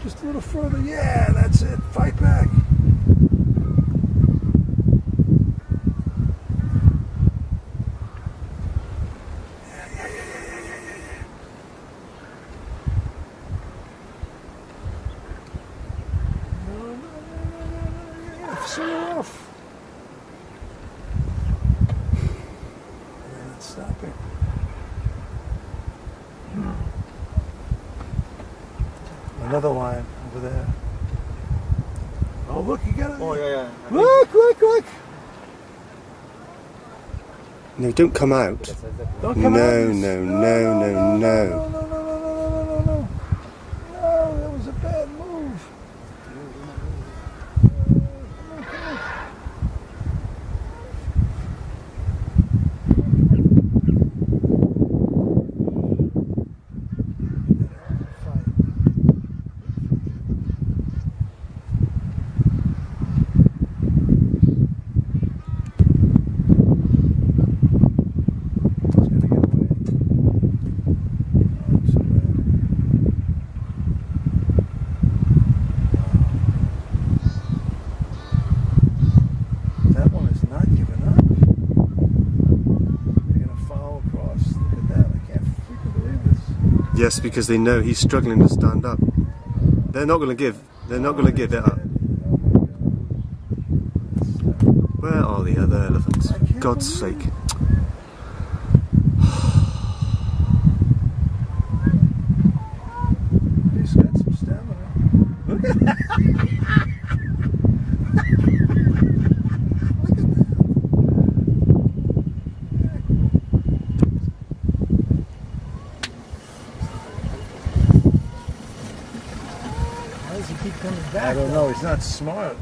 Just a little further. Yeah, that's it. Fight back. So off. And it's stopping. Another line over there. Oh, look, you got it. Oh, yeah. Look. No, don't come out. Don't come out. No. No, that was a bad move. Yes, because they know he's struggling to stand up. They're not going to give it up. Where are the other elephants? For God's sake. He's got some stamina. Look at that. Why does he keep coming back? I don't know. He's not smart.